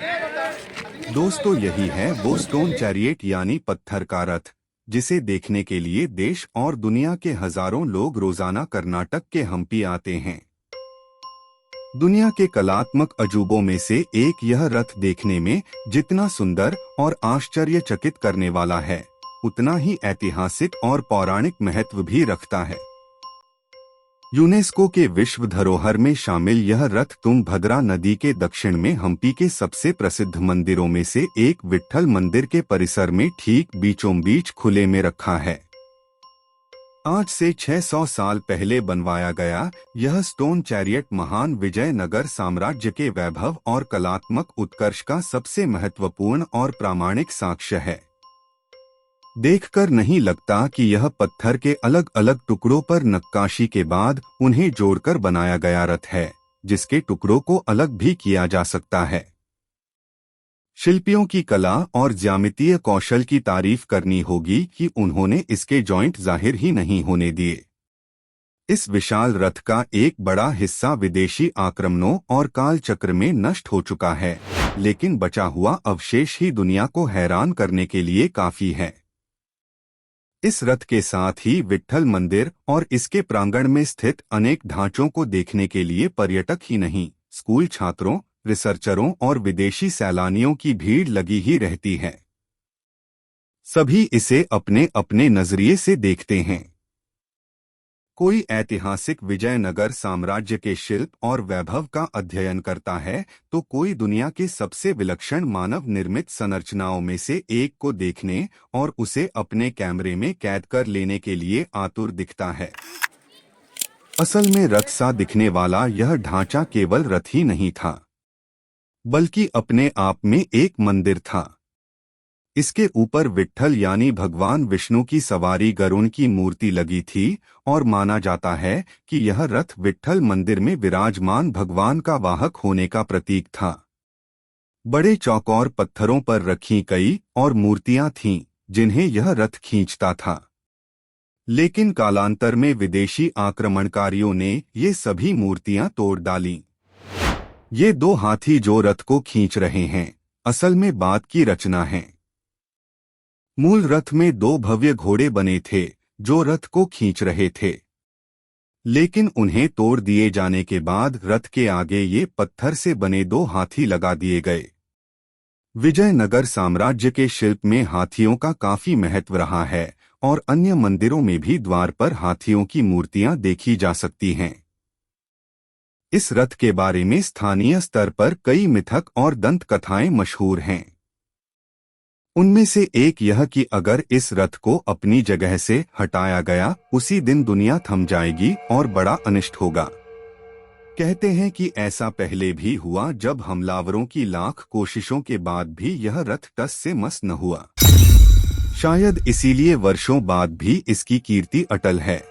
दोस्तों, यही है वो स्टोन चैरियट यानी पत्थर का रथ, जिसे देखने के लिए देश और दुनिया के हजारों लोग रोजाना कर्नाटक के हम्पी आते हैं। दुनिया के कलात्मक अजूबों में से एक यह रथ देखने में जितना सुंदर और आश्चर्यचकित करने वाला है, उतना ही ऐतिहासिक और पौराणिक महत्व भी रखता है। यूनेस्को के विश्व धरोहर में शामिल यह रथ तुंगभद्रा नदी के दक्षिण में हम्पी के सबसे प्रसिद्ध मंदिरों में से एक विट्ठल मंदिर के परिसर में ठीक बीचों बीच खुले में रखा है। आज से 600 साल पहले बनवाया गया यह स्टोन चैरियट महान विजयनगर साम्राज्य के वैभव और कलात्मक उत्कर्ष का सबसे महत्वपूर्ण और प्रामाणिक साक्ष्य है। देखकर नहीं लगता कि यह पत्थर के अलग अलग टुकड़ों पर नक्काशी के बाद उन्हें जोड़कर बनाया गया रथ है, जिसके टुकड़ों को अलग भी किया जा सकता है। शिल्पियों की कला और ज्यामितीय कौशल की तारीफ करनी होगी कि उन्होंने इसके जॉइंट जाहिर ही नहीं होने दिए। इस विशाल रथ का एक बड़ा हिस्सा विदेशी आक्रमणों और कालचक्र में नष्ट हो चुका है, लेकिन बचा हुआ अवशेष ही दुनिया को हैरान करने के लिए काफी है। इस रथ के साथ ही विट्ठल मंदिर और इसके प्रांगण में स्थित अनेक ढांचों को देखने के लिए पर्यटक ही नहीं, स्कूल छात्रों, रिसर्चरों और विदेशी सैलानियों की भीड़ लगी ही रहती है। सभी इसे अपने अपने नजरिए से देखते हैं। कोई ऐतिहासिक विजयनगर साम्राज्य के शिल्प और वैभव का अध्ययन करता है, तो कोई दुनिया के सबसे विलक्षण मानव निर्मित संरचनाओं में से एक को देखने और उसे अपने कैमरे में कैद कर लेने के लिए आतुर दिखता है। असल में रथ सा दिखने वाला यह ढांचा केवल रथ ही नहीं था, बल्कि अपने आप में एक मंदिर था। इसके ऊपर विट्ठल यानी भगवान विष्णु की सवारी गरुड़ की मूर्ति लगी थी और माना जाता है कि यह रथ विट्ठल मंदिर में विराजमान भगवान का वाहक होने का प्रतीक था। बड़े चौकोर पत्थरों पर रखी कई और मूर्तियां थीं, जिन्हें यह रथ खींचता था। लेकिन कालांतर में विदेशी आक्रमणकारियों ने ये सभी मूर्तियां तोड़ डालीं। ये दो हाथी जो रथ को खींच रहे हैं, असल में बाद की रचना है। मूल रथ में दो भव्य घोड़े बने थे जो रथ को खींच रहे थे, लेकिन उन्हें तोड़ दिए जाने के बाद रथ के आगे ये पत्थर से बने दो हाथी लगा दिए गए। विजयनगर साम्राज्य के शिल्प में हाथियों का काफी महत्व रहा है और अन्य मंदिरों में भी द्वार पर हाथियों की मूर्तियां देखी जा सकती हैं। इस रथ के बारे में स्थानीय स्तर पर कई मिथक और दंत कथाएं मशहूर हैं। उनमें से एक यह कि अगर इस रथ को अपनी जगह से हटाया गया, उसी दिन दुनिया थम जाएगी और बड़ा अनिष्ट होगा। कहते हैं कि ऐसा पहले भी हुआ, जब हमलावरों की लाख कोशिशों के बाद भी यह रथ टस से मस न हुआ। शायद इसीलिए वर्षों बाद भी इसकी कीर्ति अटल है।